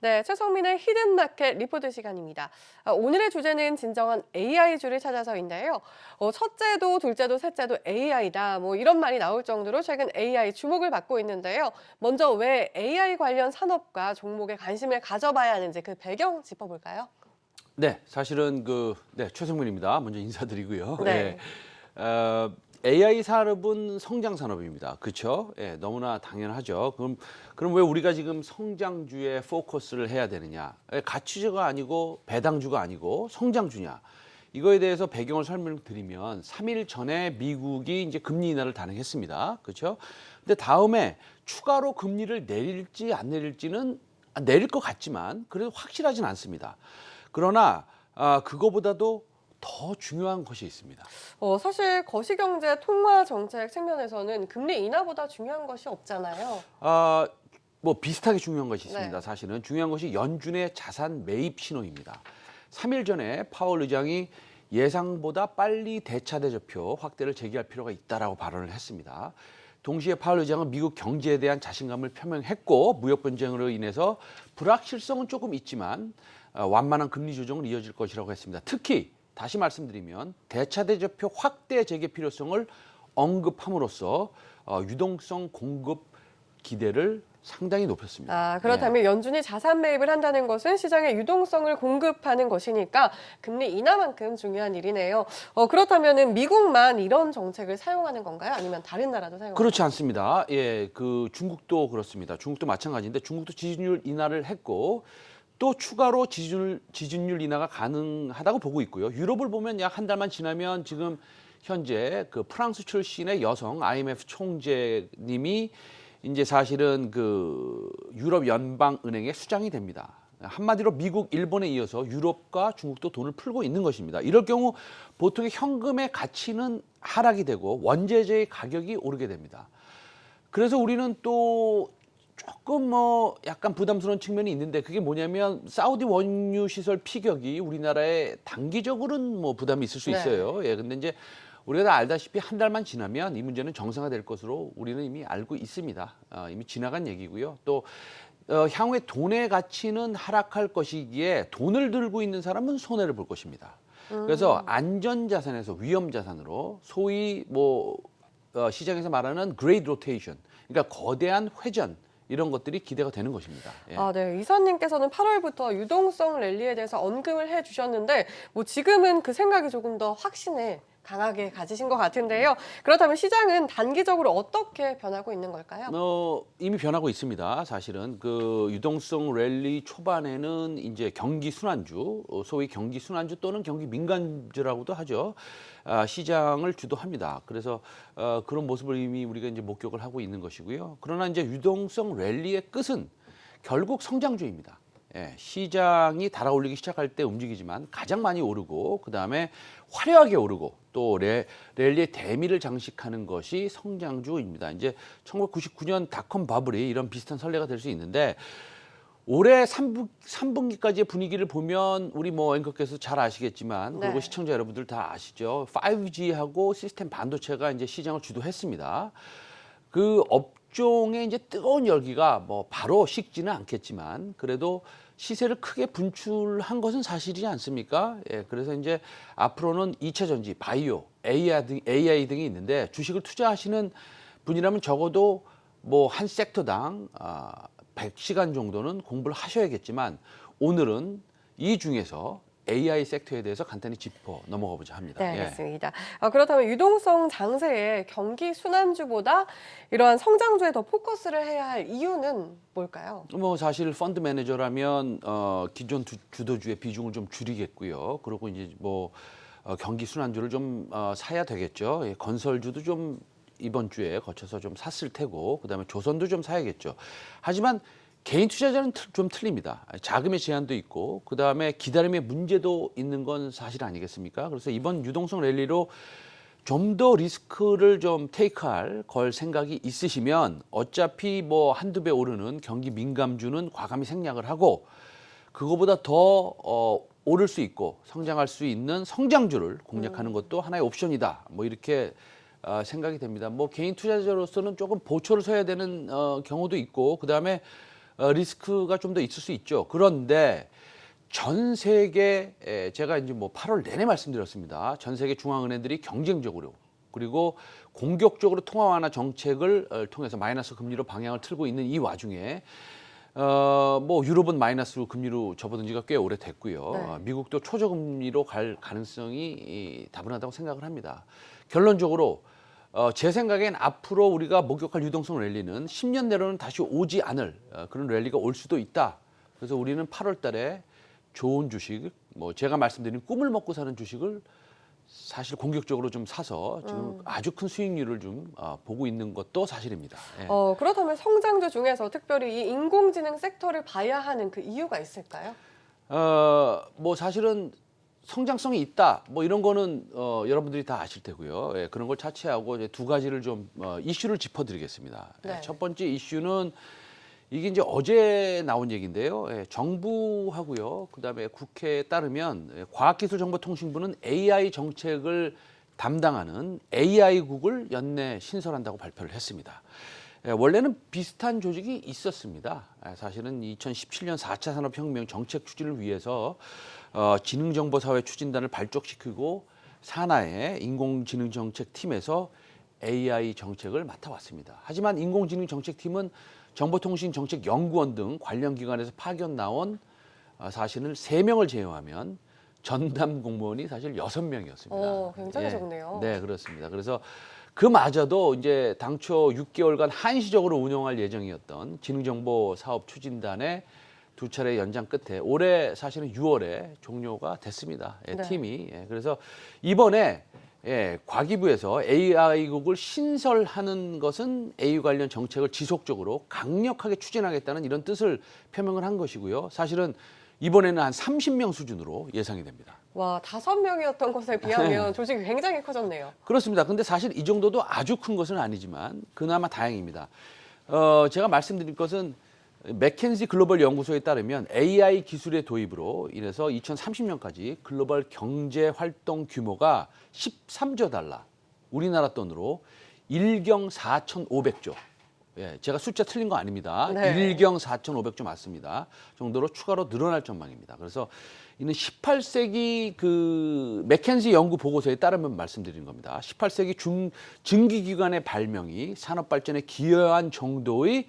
네, 최성민의 히든마켓 리포트 시간입니다. 오늘의 주제는 진정한 AI주를 찾아서인데요. 첫째도 둘째도 셋째도 AI다. 뭐 이런 말이 나올 정도로 최근 AI 주목을 받고 있는데요. 먼저 왜 AI 관련 산업과 종목에 관심을 가져봐야 하는지 그 배경 짚어볼까요? 네, 사실은 최성민입니다. 먼저 인사드리고요. 예. 네. AI 산업은 성장 산업입니다. 그렇죠? 예, 너무나 당연하죠. 그럼 왜 우리가 지금 성장주에 포커스를 해야 되느냐? 예, 가치주가 아니고 배당주가 아니고 성장주냐? 이거에 대해서 배경을 설명드리면 3일 전에 미국이 이제 금리 인하를 단행했습니다. 그렇죠? 근데 다음에 추가로 금리를 내릴지 안 내릴지는 내릴 것 같지만 그래도 확실하진 않습니다. 그러나 그거보다도 더 중요한 것이 있습니다. 사실 거시경제 통화 정책 측면에서는 금리 인하보다 중요한 것이 없잖아요. 뭐 비슷하게 중요한 것이 있습니다. 네. 사실은 중요한 것이 연준의 자산 매입 신호입니다. 3일 전에 파월 의장이 예상보다 빨리 대차대조표 확대를 재개할 필요가 있다라고 발언을 했습니다. 동시에 파월 의장은 미국 경제에 대한 자신감을 표명했고 무역 분쟁으로 인해서 불확실성은 조금 있지만 완만한 금리 조정은 이어질 것이라고 했습니다. 특히 다시 말씀드리면 대차대조표 확대 재개 필요성을 언급함으로써 유동성 공급 기대를 상당히 높였습니다. 그렇다면 연준이 자산 매입을 한다는 것은 시장에 유동성을 공급하는 것이니까 금리 인하만큼 중요한 일이네요. 그렇다면 미국만 이런 정책을 사용하는 건가요? 아니면 다른 나라도 사용하나요? 그렇지 않습니다. 예, 중국도 그렇습니다. 중국도 마찬가지인데 중국도 지지율 인하를 했고 또 추가로 지준율 인하가 가능하다고 보고 있고요. 유럽을 보면 약 한 달만 지나면 지금 현재 그 프랑스 출신의 여성 IMF 총재님이 이제 사실은 그 유럽 연방은행의 수장이 됩니다. 한마디로 미국, 일본에 이어서 유럽과 중국도 돈을 풀고 있는 것입니다. 이럴 경우 보통의 현금의 가치는 하락이 되고 원재재의 가격이 오르게 됩니다. 그래서 우리는 또 조금 약간 부담스러운 측면이 있는데 그게 뭐냐면 사우디 원유 시설 피격이 우리나라에 단기적으로는 뭐 부담이 있을 수 네. 있어요. 예, 근데 이제 우리가 다 알다시피 한 달만 지나면 이 문제는 정상화될 것으로 우리는 이미 알고 있습니다. 이미 지나간 얘기고요. 또 향후에 돈의 가치는 하락할 것이기에 돈을 들고 있는 사람은 손해를 볼 것입니다. 그래서 안전자산에서 위험자산으로 소위 시장에서 말하는 그레이드 로테이션, 그러니까 거대한 회전 이런 것들이 기대가 되는 것입니다. 예. 네. 이사님께서는 8월부터 유동성 랠리에 대해서 언급을 해주셨는데 뭐 지금은 그 생각이 조금 더 확신을 강하게 가지신 것 같은데요. 그렇다면 시장은 단기적으로 어떻게 변하고 있는 걸까요? 이미 변하고 있습니다. 사실은 그 유동성 랠리 초반에는 이제 경기 순환주, 소위 경기 순환주 또는 경기 민감주라고도 하죠. 시장을 주도합니다. 그래서 그런 모습을 이미 우리가 이제 목격을 하고 있는 것이고요. 그러나 이제 유동성 랠리의 끝은 결국 성장주입니다. 예, 시장이 달아올리기 시작할 때 움직이지만 가장 많이 오르고 그다음에 화려하게 오르고 또 랠리의 대미를 장식하는 것이 성장주입니다. 이제 1999년 닷컴 바블이 이런 비슷한 선례가 될 수 있는데 올해 3분기까지의 분위기를 보면 우리 앵커께서 잘 아시겠지만 네. 그리고 시청자 여러분들 다 아시죠. 5G하고 시스템 반도체가 이제 시장을 주도했습니다. 그 업종의 이제 뜨거운 열기가 바로 식지는 않겠지만 그래도 시세를 크게 분출한 것은 사실이지 않습니까? 예, 그래서 이제 앞으로는 2차 전지, 바이오, AI 등이 있는데 주식을 투자하시는 분이라면 적어도 한 섹터당 100시간 정도는 공부를 하셔야겠지만 오늘은 이 중에서 AI 섹터에 대해서 간단히 짚어 넘어가 보자 합니다. 네, 예. 알겠습니다. 그렇다면 유동성 장세에 경기 순환주보다 이러한 성장주에 더 포커스를 해야 할 이유는 뭘까요? 사실 펀드 매니저라면 기존 주도주의 비중을 좀 줄이겠고요. 그리고 이제 경기 순환주를 좀 사야 되겠죠. 예, 건설주도 좀 이번 주에 거쳐서 좀 샀을 테고 그다음에 조선도 좀 사야겠죠. 하지만 개인 투자자는 좀 틀립니다. 자금의 제한도 있고 그다음에 기다림의 문제도 있는 건 사실 아니겠습니까? 그래서 이번 유동성 랠리로 좀 더 리스크를 좀 테이크할 걸 생각이 있으시면 어차피 한두 배 오르는 경기 민감주는 과감히 생략을 하고 그거보다 더 오를 수 있고 성장할 수 있는 성장주를 공략하는 것도 하나의 옵션이다. 이렇게 생각이 됩니다. 개인 투자자로서는 조금 보초를 서야 되는 경우도 있고 그다음에 리스크가 좀 더 있을 수 있죠. 그런데 전 세계 제가 이제 뭐 8월 내내 말씀드렸습니다. 전 세계 중앙은행들이 경쟁적으로 그리고 공격적으로 통화 완화 정책을 통해서 마이너스 금리로 방향을 틀고 있는 이 와중에 뭐 유럽은 마이너스 금리로 접어든 지가 꽤 오래됐고요. 네. 미국도 초저금리로 갈 가능성이 다분하다고 생각을 합니다. 결론적으로 제 생각엔 앞으로 우리가 목격할 유동성 랠리는 10년 내로는 다시 오지 않을 그런 랠리가 올 수도 있다. 그래서 우리는 8월 달에 좋은 주식, 뭐 제가 말씀드린 꿈을 먹고 사는 주식을 사실 공격적으로 좀 사서 지금 아주 큰 수익률을 좀 보고 있는 것도 사실입니다. 예. 그렇다면 성장주 중에서 특별히 이 인공지능 섹터를 봐야 하는 그 이유가 있을까요? 뭐 사실은 성장성이 있다, 뭐 이런 거는 여러분들이 다 아실 테고요. 예, 그런 걸 차치하고 이제 두 가지를 좀 이슈를 짚어드리겠습니다. 예, 네. 첫 번째 이슈는 이게 이제 어제 나온 얘기인데요. 예, 정부하고요, 그다음에 국회에 따르면 과학기술정보통신부는 AI 정책을 담당하는 AI국을 연내 신설한다고 발표를 했습니다. 예, 원래는 비슷한 조직이 있었습니다. 사실은 2017년 4차 산업혁명 정책 추진을 위해서 지능정보사회 추진단을 발족시키고 산하의 인공지능정책팀에서 AI 정책을 맡아왔습니다. 하지만 인공지능정책팀은 정보통신정책연구원 등 관련 기관에서 파견 나온 사실은 3명을 제외하면 전담 공무원이 사실 6명이었습니다. 굉장히 적네요. 네, 그렇습니다. 그래서 그마저도 이제 당초 6개월간 한시적으로 운영할 예정이었던 지능정보 사업 추진단의 2차례 연장 끝에 올해 사실은 6월에 종료가 됐습니다. 예, 네. 팀이. 예, 그래서 이번에 과기부에서 AI국을 신설하는 것은 AI 관련 정책을 지속적으로 강력하게 추진하겠다는 이런 뜻을 표명을 한 것이고요. 사실은 이번에는 한 30명 수준으로 예상이 됩니다. 와, 5명이었던 것에 비하면 조직이 굉장히 커졌네요. 그렇습니다. 근데 사실 이 정도도 아주 큰 것은 아니지만 그나마 다행입니다. 제가 말씀드릴 것은 맥켄지 글로벌 연구소에 따르면 AI 기술의 도입으로 인해서 2030년까지 글로벌 경제 활동 규모가 13조 달러, 우리나라 돈으로 1경 4,500조. 예, 제가 숫자 틀린 거 아닙니다. 네. 1경 4,500조 맞습니다. 정도로 추가로 늘어날 전망입니다. 그래서 이는 18세기 그 맥켄지 연구 보고서에 따르면 말씀드린 겁니다. 18세기 증기기관의 발명이 산업 발전에 기여한 정도의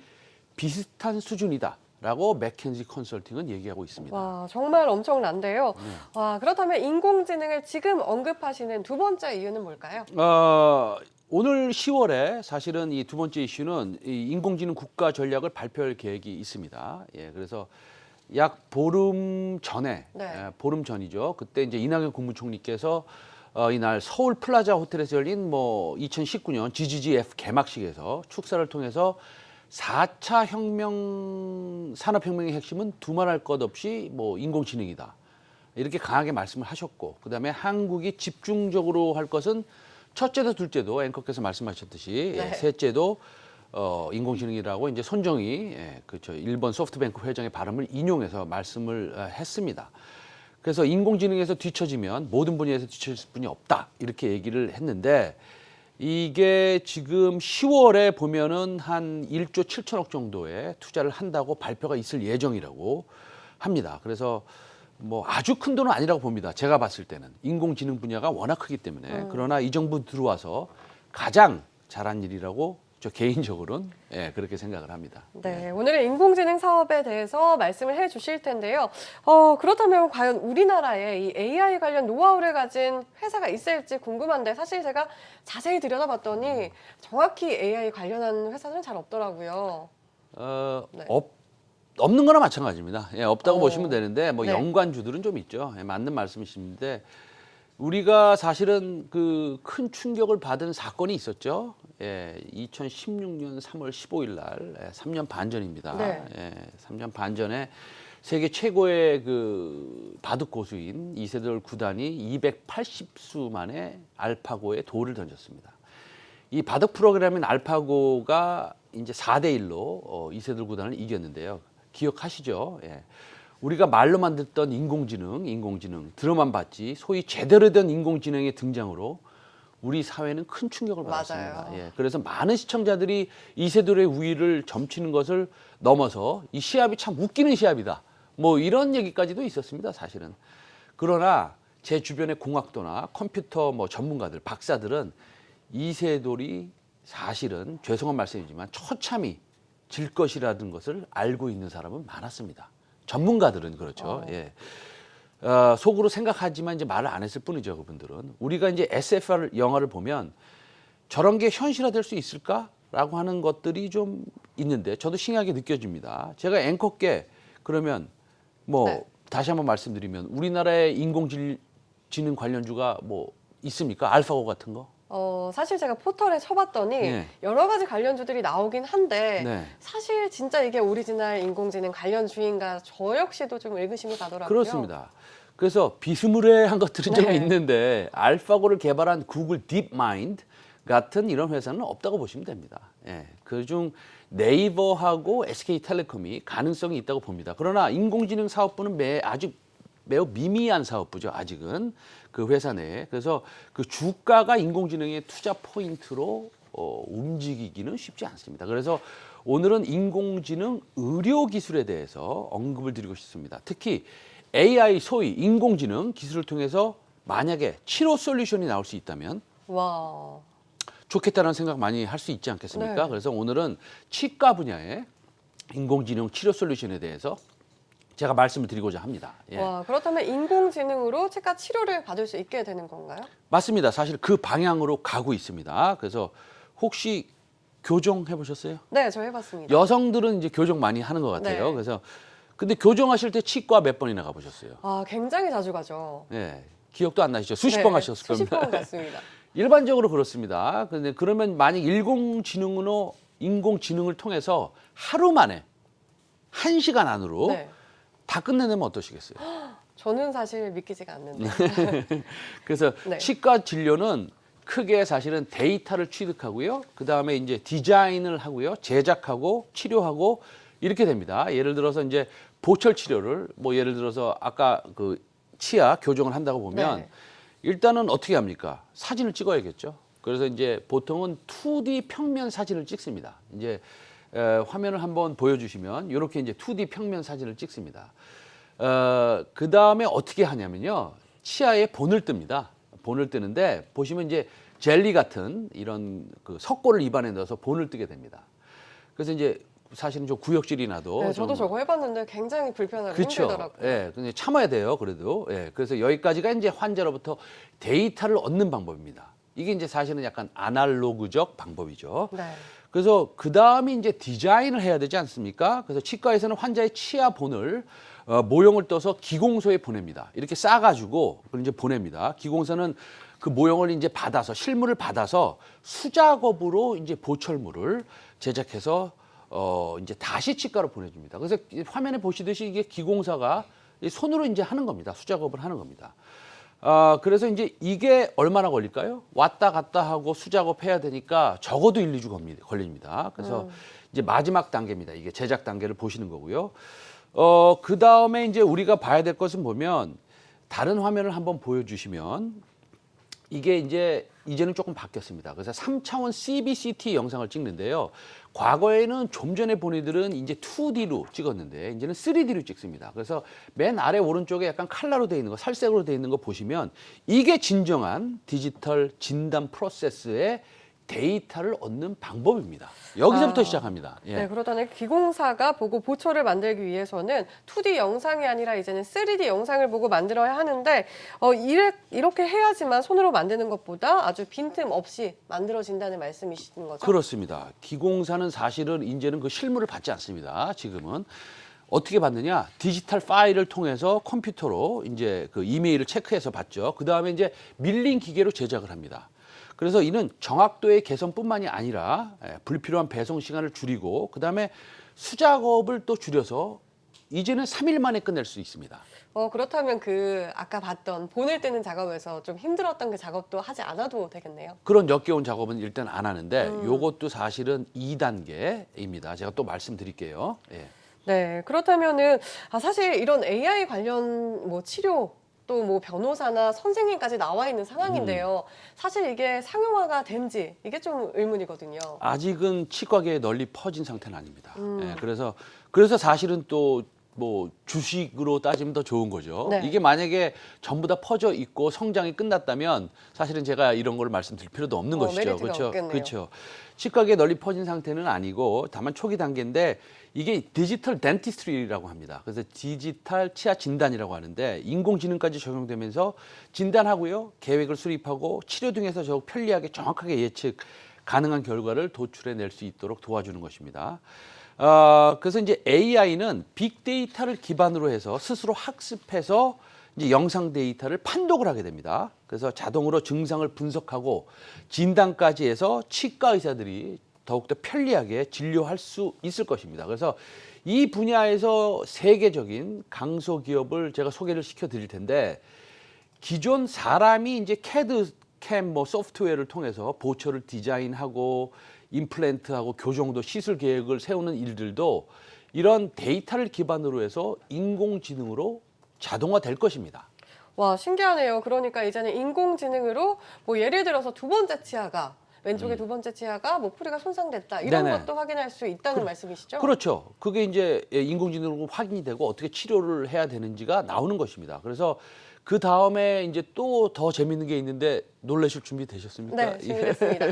비슷한 수준이다라고 맥켄지 컨설팅은 얘기하고 있습니다. 와, 정말 엄청난데요. 와, 그렇다면 인공지능을 지금 언급하시는 두 번째 이유는 뭘까요? 오늘 10월에 사실은 이 두 번째 이슈는 이 인공지능 국가 전략을 발표할 계획이 있습니다. 예, 그래서 약 보름 전에, 네. 보름 전이죠. 그때 이제 이낙연 국무총리께서 이날 서울 플라자 호텔에서 열린 뭐 2019년 GGGF 개막식에서 축사를 통해서 4차 산업혁명의 핵심은 두말할 것 없이 뭐 인공지능이다. 이렇게 강하게 말씀을 하셨고, 그다음에 한국이 집중적으로 할 것은 첫째도 둘째도 앵커께서 말씀하셨듯이 네. 셋째도 인공지능이라고 이제 손정희 그렇죠, 일본 소프트뱅크 회장의 발음을 인용해서 말씀을 했습니다. 그래서 인공지능에서 뒤처지면 모든 분야에서 뒤처질 분이 없다 이렇게 얘기를 했는데 이게 지금 10월에 보면은 한 1조 7천억 정도의 투자를 한다고 발표가 있을 예정이라고 합니다. 그래서 뭐 아주 큰 돈은 아니라고 봅니다. 제가 봤을 때는 인공지능 분야가 워낙 크기 때문에 그러나 이 정부 들어와서 가장 잘한 일이라고 저 개인적으로는 그렇게 생각을 합니다. 네, 오늘은 인공지능 사업에 대해서 말씀을 해 주실 텐데요. 그렇다면 과연 우리나라에 이 AI 관련 노하우를 가진 회사가 있을지 궁금한데 사실 제가 자세히 들여다봤더니 정확히 AI 관련한 회사는 잘 없더라고요. 네. 없는 거나 마찬가지입니다. 없다고 어. 보시면 되는데 뭐 네. 연관주들은 좀 있죠. 맞는 말씀이신데 우리가 사실은 그 큰 충격을 받은 사건이 있었죠. 2016년 3월 15일 날 3년 반 전입니다. 네. 3년 반 전에 세계 최고의 그 바둑 고수인 이세돌 구단이 280수 만에 알파고에 돌을 던졌습니다. 이 바둑 프로그램인 알파고가 이제 4대 1로 이세돌 구단을 이겼는데요. 기억하시죠? 우리가 말로만 듣던 인공지능, 드럼만 봤지 소위 제대로 된 인공지능의 등장으로 우리 사회는 큰 충격을 받았습니다. 맞아요. 예, 그래서 많은 시청자들이 이세돌의 우위를 점치는 것을 넘어서 이 시합이 참 웃기는 시합이다. 뭐 이런 얘기까지도 있었습니다, 사실은. 그러나 제 주변의 공학도나 컴퓨터 뭐 전문가들, 박사들은 이세돌이 사실은 죄송한 말씀이지만 처참히 질 것이라는 것을 알고 있는 사람은 많았습니다. 전문가들은 그렇죠. 예. 속으로 생각하지만 이제 말을 안 했을 뿐이죠, 그분들은. 우리가 이제 SFR 영화를 보면 저런 게 현실화될 수 있을까라고 하는 것들이 좀 있는데 저도 신기하게 느껴집니다. 제가 앵커께 그러면 뭐 네. 다시 한번 말씀드리면 우리나라의 인공지능 관련주가 뭐 있습니까? 알파고 같은 거? 사실 제가 포털에 쳐봤더니 네. 여러 가지 관련주들이 나오긴 한데 네. 사실 진짜 이게 오리지널 인공지능 관련주인가 저 역시도 좀 의구심이 가더라고요. 그렇습니다. 그래서 비스무리한 것들은 좀 네. 있는데 알파고를 개발한 구글 딥마인드 같은 이런 회사는 없다고 보시면 됩니다. 예, 그중 네이버하고 SK텔레콤이 가능성이 있다고 봅니다. 그러나 인공지능 사업부는 아주 매우 미미한 사업부죠. 아직은 그 회사 내에. 그래서 그 주가가 인공지능의 투자 포인트로 움직이기는 쉽지 않습니다. 그래서 오늘은 인공지능 의료 기술에 대해서 언급을 드리고 싶습니다. 특히 AI 소위 인공지능 기술을 통해서 만약에 치료 솔루션이 나올 수 있다면 와. 좋겠다는 생각 많이 할 수 있지 않겠습니까? 네. 그래서 오늘은 치과 분야의 인공지능 치료 솔루션에 대해서 제가 말씀을 드리고자 합니다. 예. 와, 그렇다면 인공지능으로 치과 치료를 받을 수 있게 되는 건가요? 맞습니다. 사실 그 방향으로 가고 있습니다. 그래서 혹시 교정 해보셨어요? 네, 저 해봤습니다. 여성들은 이제 교정 많이 하는 것 같아요. 네. 그래서 근데 교정하실 때 치과 몇 번이나 가보셨어요? 아, 굉장히 자주 가죠. 예, 기억도 안 나시죠? 수십 네, 번 가셨을 수십 겁니다. 번 갔습니다. 일반적으로 그렇습니다. 근데 그러면 만약 인공지능을 통해서 하루 만에 1시간 안으로 네. 다 끝내내면 어떠시겠어요? 저는 사실 믿기지가 않는데. 그래서 네. 치과 진료는 크게 사실은 데이터를 취득하고요. 그 다음에 이제 디자인을 하고요. 제작하고 치료하고 이렇게 됩니다. 예를 들어서 이제 보철 치료를 뭐 예를 들어서 아까 그 치아 교정을 한다고 보면 네. 일단은 어떻게 합니까? 사진을 찍어야겠죠. 그래서 이제 보통은 2D 평면 사진을 찍습니다. 이제 화면을 한번 보여주시면 이렇게 이제 2D 평면 사진을 찍습니다. 그 다음에 어떻게 하냐면요. 치아에 본을 뜹니다. 본을 뜨는데 보시면 이제 젤리 같은 이런 그 석고를 입안에 넣어서 본을 뜨게 됩니다. 그래서 이제 사실은 좀 구역질이 나도 네, 저도 좀 저거 해봤는데 굉장히 불편하고 그렇죠. 힘들더라고요. 예, 근데 참아야 돼요. 그래도. 예, 그래서 여기까지가 이제 환자로부터 데이터를 얻는 방법입니다. 이게 이제 사실은 약간 아날로그적 방법이죠. 네. 그래서 그 다음에 이제 디자인을 해야 되지 않습니까? 그래서 치과에서는 환자의 치아 본을 모형을 떠서 기공소에 보냅니다. 이렇게 싸가지고 그걸 이제 보냅니다. 기공소는 그 모형을 이제 받아서 실물을 받아서 수작업으로 이제 보철물을 제작해서 이제 다시 치과로 보내줍니다. 그래서 화면에 보시듯이 이게 기공사가 손으로 이제 하는 겁니다. 수작업을 하는 겁니다. 그래서 이제 이게 얼마나 걸릴까요? 왔다 갔다 하고 수작업 해야 되니까 적어도 1, 2주 걸립니다. 그래서 이제 마지막 단계입니다. 이게 제작 단계를 보시는 거고요. 그 다음에 이제 우리가 봐야 될 것은 보면 다른 화면을 한번 보여주시면 이게 이제는 조금 바뀌었습니다. 그래서 3차원 CBCT 영상을 찍는데요. 과거에는 좀 전에 본 이들은 이제 2D로 찍었는데 이제는 3D로 찍습니다. 그래서 맨 아래 오른쪽에 약간 칼라로 되어 있는 거, 살색으로 되어 있는 거 보시면 이게 진정한 디지털 진단 프로세스의 데이터를 얻는 방법입니다. 여기서부터 시작합니다. 예. 네, 그렇다면 기공사가 보고 보초를 만들기 위해서는 2D 영상이 아니라 이제는 3D 영상을 보고 만들어야 하는데 이렇게 해야지만 손으로 만드는 것보다 아주 빈틈없이 만들어진다는 말씀이신 거죠? 그렇습니다. 기공사는 사실은 이제는 그 실물을 받지 않습니다. 지금은. 어떻게 받느냐? 디지털 파일을 통해서 컴퓨터로 이제 그 이메일을 체크해서 받죠. 그 다음에 이제 밀린 기계로 제작을 합니다. 그래서 이는 정확도의 개선뿐만이 아니라 불필요한 배송 시간을 줄이고 그다음에 수작업을 또 줄여서 이제는 3일 만에 끝낼 수 있습니다. 그렇다면 그 아까 봤던 본을 뜨는 작업에서 좀 힘들었던 그 작업도 하지 않아도 되겠네요. 그런 역겨운 작업은 일단 안 하는데 요것도 사실은 2단계입니다. 제가 또 말씀드릴게요. 예. 네, 그렇다면은 사실 이런 AI 관련 뭐 치료 또 뭐 변호사나 선생님까지 나와 있는 상황인데요. 사실 이게 상용화가 된지 이게 좀 의문이거든요. 아직은 치과계에 널리 퍼진 상태는 아닙니다. 음. 예, 그래서 사실은 또 뭐 주식으로 따지면 더 좋은 거죠. 네. 이게 만약에 전부 다 퍼져 있고 성장이 끝났다면 사실은 제가 이런 걸 말씀드릴 필요도 없는 것이죠. 메리트가 그렇죠. 없겠네요. 그렇죠. 치과계에 널리 퍼진 상태는 아니고 다만 초기 단계인데 이게 디지털 덴티스트리라고 합니다. 그래서 디지털 치아 진단이라고 하는데 인공지능까지 적용되면서 진단하고요, 계획을 수립하고 치료 등에서 더욱 편리하게 정확하게 예측 가능한 결과를 도출해낼 수 있도록 도와주는 것입니다. 그래서 이제 AI는 빅데이터를 기반으로 해서 스스로 학습해서 이제 영상 데이터를 판독을 하게 됩니다. 그래서 자동으로 증상을 분석하고 진단까지 해서 치과 의사들이 더욱더 편리하게 진료할 수 있을 것입니다. 그래서 이 분야에서 세계적인 강소 기업을 제가 소개를 시켜 드릴 텐데, 기존 사람이 이제 캐드 캠 뭐 소프트웨어를 통해서 보초를 디자인하고 임플란트하고 교정도 시술 계획을 세우는 일들도 이런 데이터를 기반으로 해서 인공지능으로 자동화될 것입니다. 와, 신기하네요. 그러니까 이제는 인공지능으로 뭐 예를 들어서 두 번째 치아가 왼쪽에 두 번째 치아가 뭐 뿌리가 손상됐다 이런 네네. 것도 확인할 수 있다는 말씀이시죠? 그렇죠. 그게 이제 인공지능으로 확인이 되고 어떻게 치료를 해야 되는지가 나오는 것입니다. 그래서 그 다음에 이제 또 더 재밌는 게 있는데 놀라실 준비 되셨습니까? 네, 준비됐습니다.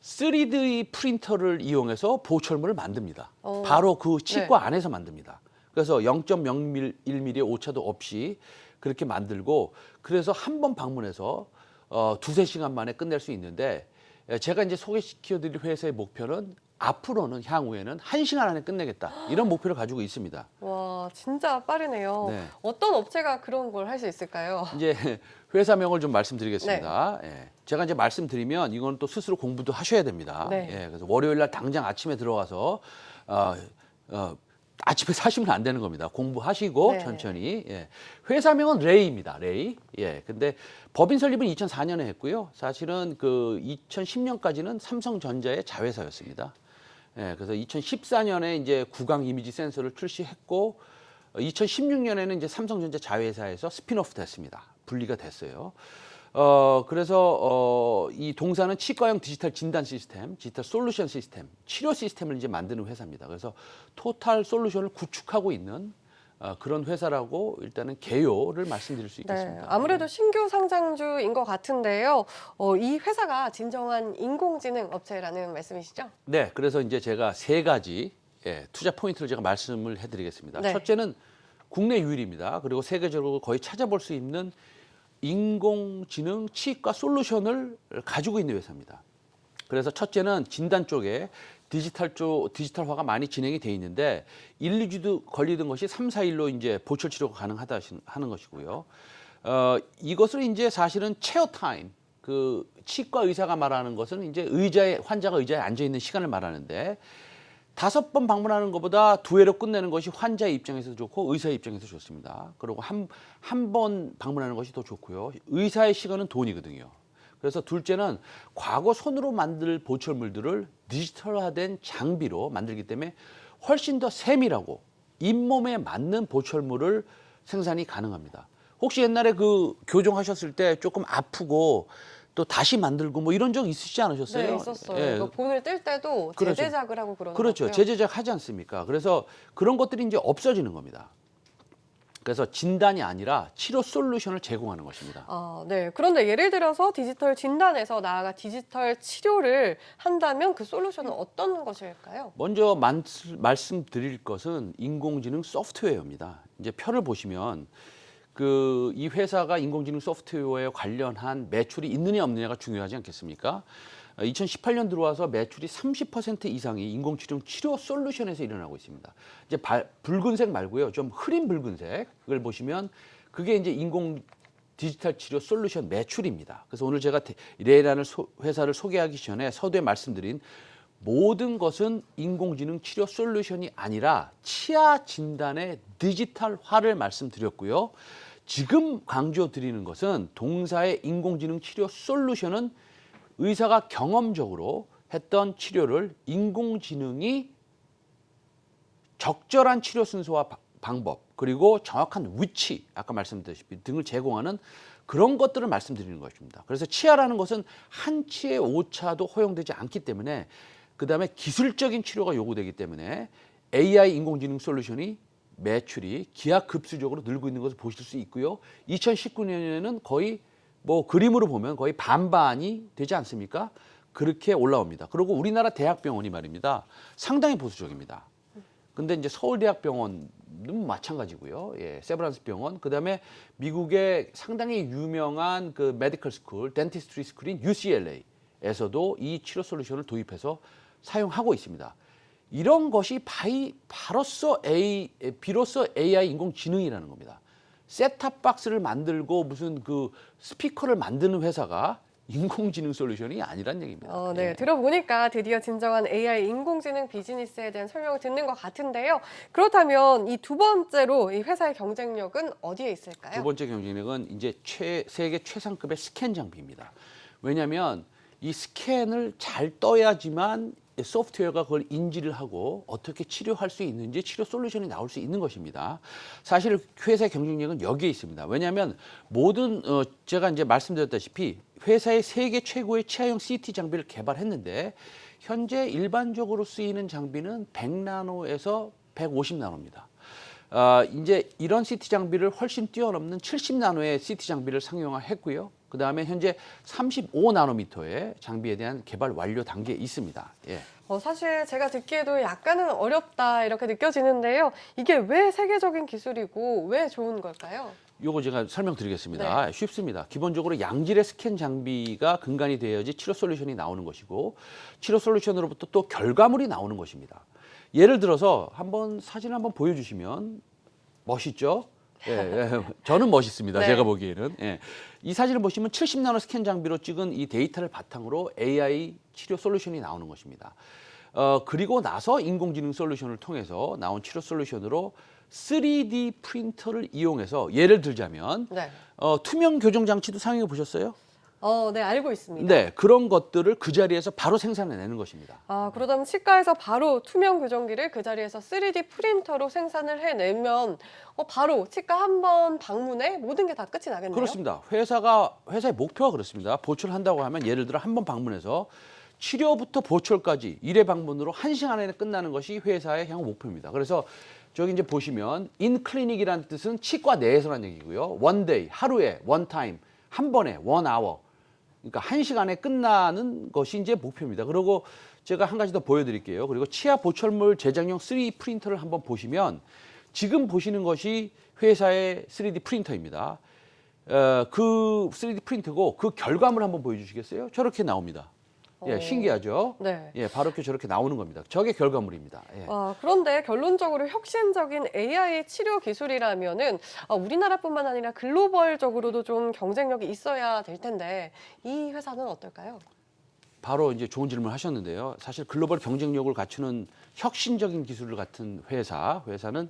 3D 프린터를 이용해서 보철물을 만듭니다. 어. 바로 그 치과 네. 안에서 만듭니다. 그래서 0.01mm의 오차도 없이 그렇게 만들고, 그래서 한 번 방문해서 두세 시간 만에 끝낼 수 있는데, 제가 이제 소개시켜드릴 회사의 목표는 앞으로는 향후에는 1시간 안에 끝내겠다, 이런 목표를 가지고 있습니다. 와, 진짜 빠르네요. 네. 어떤 업체가 그런 걸 할 수 있을까요? 이제 회사명을 좀 말씀드리겠습니다. 예. 제가 이제 말씀드리면 이건 또 스스로 공부도 하셔야 됩니다. 네. 예. 그래서 월요일 날 당장 아침에 들어가서 아침에 사시면 안 되는 겁니다. 공부하시고 네. 천천히. 예. 회사명은 레이입니다. 레이. 예. 근데 법인 설립은 2004년에 했고요. 사실은 그 2010년까지는 삼성전자의 자회사였습니다. 예. 그래서 2014년에 이제 구강 이미지 센서를 출시했고, 2016년에는 이제 삼성전자 자회사에서 스핀오프 됐습니다. 분리가 됐어요. 그래서 이 동사는 치과형 디지털 진단 시스템, 디지털 솔루션 시스템, 치료 시스템을 이제 만드는 회사입니다. 그래서 토탈 솔루션을 구축하고 있는 그런 회사라고 일단은 개요를 말씀드릴 수 네, 있겠습니다. 아무래도 신규 상장주인 것 같은데요. 이 회사가 진정한 인공지능 업체라는 말씀이시죠? 네, 그래서 이제 제가 세 가지 투자 포인트를 제가 말씀을 해드리겠습니다. 네. 첫째는 국내 유일입니다. 그리고 세계적으로 거의 찾아볼 수 있는 인공지능 치과 솔루션을 가지고 있는 회사입니다. 그래서 첫째는 진단 쪽에 디지털화가 많이 진행이 돼 있는데 1, 2주도 걸리던 것이 3, 4일로 이제 보철 치료가 가능하다 하는 것이고요. 이것을 이제 사실은 체어 타임, 그 치과 의사가 말하는 것은 이제 환자가 의자에 앉아 있는 시간을 말하는데, 5번 방문하는 것보다 2회로 끝내는 것이 환자의 입장에서 좋고 의사의 입장에서 좋습니다. 그리고 한 번 방문하는 것이 더 좋고요. 의사의 시간은 돈이거든요. 그래서 둘째는 과거 손으로 만들 보철물들을 디지털화된 장비로 만들기 때문에 훨씬 더 세밀하고 잇몸에 맞는 보철물을 생산이 가능합니다. 혹시 옛날에 그 교정하셨을 때 조금 아프고 또 다시 만들고 뭐 이런 적 있으시지 않으셨어요? 네, 있었어요. 예. 이거 본을 뜰 때도 그렇죠. 재제작을 하고 그러는 그렇죠. 거고요. 재제작 하지 않습니까? 그래서 그런 것들이 이제 없어지는 겁니다. 그래서 진단이 아니라 치료 솔루션을 제공하는 것입니다. 네. 그런데 예를 들어서 디지털 진단에서 나아가 디지털 치료를 한다면 그 솔루션은 어떤 것일까요? 먼저 말씀드릴 것은 인공지능 소프트웨어입니다. 이제 표를 보시면 이 회사가 인공지능 소프트웨어에 관련한 매출이 있느냐 없느냐가 중요하지 않겠습니까? 2018년 들어와서 매출이 30% 이상이 인공지능 치료 솔루션에서 일어나고 있습니다. 이제 붉은색 말고요, 좀 흐린 붉은색을 보시면 그게 이제 인공 디지털 치료 솔루션 매출입니다. 그래서 오늘 제가 레이라는 회사를 소개하기 전에 서두에 말씀드린 모든 것은 인공지능 치료 솔루션이 아니라 치아 진단의 디지털화를 말씀드렸고요. 지금 강조드리는 것은 동사의 인공지능 치료 솔루션은 의사가 경험적으로 했던 치료를 인공지능이 적절한 치료 순서와 방법, 그리고 정확한 위치, 아까 말씀드렸다시피 등을 제공하는 그런 것들을 말씀드리는 것입니다. 그래서 치아라는 것은 한 치의 오차도 허용되지 않기 때문에, 그다음에 기술적인 치료가 요구되기 때문에 AI 인공지능 솔루션이 매출이 기하급수적으로 늘고 있는 것을 보실 수 있고요. 2019년에는 거의 뭐 그림으로 보면 거의 반반이 되지 않습니까? 그렇게 올라옵니다. 그리고 우리나라 대학병원이 말입니다. 상당히 보수적입니다. 근데 이제 서울대학병원은 마찬가지고요. 예, 세브란스 병원, 그다음에 미국의 상당히 유명한 그 메디컬 스쿨, 덴티스트리 스쿨인 UCLA에서도 이 치료 솔루션을 도입해서 사용하고 있습니다. 이런 것이 비로소 AI 인공지능이라는 겁니다. 셋탑 박스를 만들고 무슨 그 스피커를 만드는 회사가 인공지능 솔루션이 아니란 얘기입니다. 네, 예. 들어보니까 드디어 진정한 AI 인공지능 비즈니스에 대한 설명을 듣는 것 같은데요. 그렇다면 이 두 번째로 이 회사의 경쟁력은 어디에 있을까요? 두 번째 경쟁력은 이제 세계 최상급의 스캔 장비입니다. 왜냐하면 이 스캔을 잘 떠야지만 소프트웨어가 그걸 인지를 하고 어떻게 치료할 수 있는지 치료 솔루션이 나올 수 있는 것입니다. 사실 회사의 경쟁력은 여기에 있습니다. 왜냐하면 모든 제가 이제 말씀드렸다시피 회사의 세계 최고의 치아용 CT 장비를 개발했는데 현재 일반적으로 쓰이는 장비는 100나노에서 150나노입니다. 이제 이런 CT 장비를 훨씬 뛰어넘는 70나노의 CT 장비를 상용화했고요. 그 다음에 현재 35나노미터의 장비에 대한 개발 완료 단계에 있습니다. 예. 사실 제가 듣기에도 약간은 어렵다 이렇게 느껴지는데요. 이게 왜 세계적인 기술이고 왜 좋은 걸까요? 요거 제가 설명드리겠습니다. 쉽습니다. 기본적으로 양질의 스캔 장비가 근간이 되어야지 치료 솔루션이 나오는 것이고 치료 솔루션으로부터 또 결과물이 나오는 것입니다. 예를 들어서 사진 한번 보여주시면 멋있죠? 예, 예. 저는 멋있습니다. 네. 제가 보기에는. 예. 이 사진을 보시면 70나노 스캔 장비로 찍은 이 데이터를 바탕으로 AI 치료 솔루션이 나오는 것입니다. 그리고 나서 인공지능 솔루션을 통해서 나온 치료 솔루션으로 3D 프린터를 이용해서 예를 들자면 투명 교정 장치도 사용해 보셨어요? 네, 알고 있습니다. 네, 그런 것들을 그 자리에서 바로 생산해내는 것입니다. 그러다면 치과에서 바로 투명 교정기를 그 자리에서 3D 프린터로 생산을 해내면 바로 치과 한 번 방문에 모든 게 다 끝이 나겠네요. 그렇습니다. 회사의 목표가 그렇습니다. 보철 한다고 하면 예를 들어 한 번 방문해서 치료부터 보철까지 1회 방문으로 1시간 안에 끝나는 것이 회사의 향후 목표입니다. 그래서 저기 이제 보시면 in clinic이라는 뜻은 치과 내에서라는 얘기고요. one day, 하루에 one time, 한 번에 one hour. 그러니까 1시간에 끝나는 것이 이제 목표입니다. 그리고 제가 한 가지 더 보여드릴게요. 그리고 치아 보철물 제작용 3D 프린터를 한번 보시면 지금 보시는 것이 회사의 3D 프린터입니다. 그 3D 프린터고 그 결과물 한번 보여주시겠어요? 저렇게 나옵니다. 예, 신기하죠? 네. 예, 바로 이렇게 저렇게 나오는 겁니다. 저게 결과물입니다. 예. 그런데 결론적으로 혁신적인 AI 치료 기술이라면은 우리나라뿐만 아니라 글로벌적으로도 좀 경쟁력이 있어야 될 텐데 이 회사는 어떨까요? 바로 이제 좋은 질문을 하셨는데요. 사실 글로벌 경쟁력을 갖추는 혁신적인 기술을 갖춘 회사는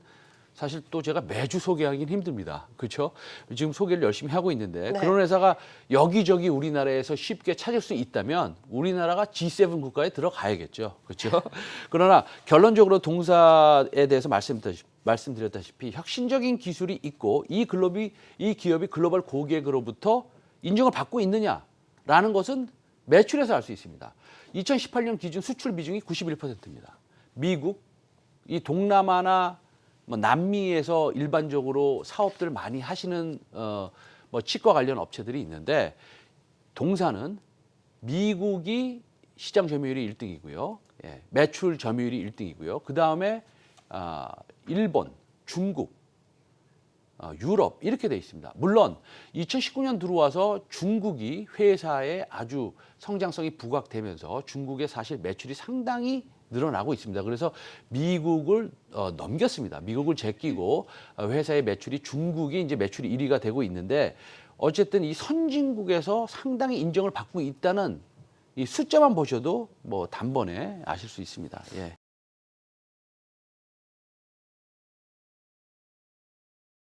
사실 또 제가 매주 소개하기는 힘듭니다. 그렇죠? 지금 소개를 열심히 하고 있는데 그런 회사가 여기저기 우리나라에서 쉽게 찾을 수 있다면 우리나라가 G7 국가에 들어가야겠죠. 그렇죠? 그러나 결론적으로 동사에 대해서 말씀드렸다시피 혁신적인 기술이 있고 이 기업이 글로벌 고객으로부터 인정을 받고 있느냐라는 것은 매출에서 알 수 있습니다. 2018년 기준 수출 비중이 91%입니다. 미국, 이 동남아나 남미에서 일반적으로 사업들 많이 하시는 치과 관련 업체들이 있는데 동사는 미국이 시장 점유율이 1등이고요. 예, 매출 점유율이 1등이고요. 그 다음에 일본, 중국, 유럽 이렇게 돼 있습니다. 물론 2019년 들어와서 중국이 회사에 아주 성장성이 부각되면서 중국의 사실 매출이 상당히 늘어나고 있습니다. 그래서 미국을 넘겼습니다. 미국을 제끼고 회사의 매출이 중국이 이제 매출이 1위가 되고 있는데 어쨌든 이 선진국에서 상당히 인정을 받고 있다는 이 숫자만 보셔도 뭐 단번에 아실 수 있습니다. 예.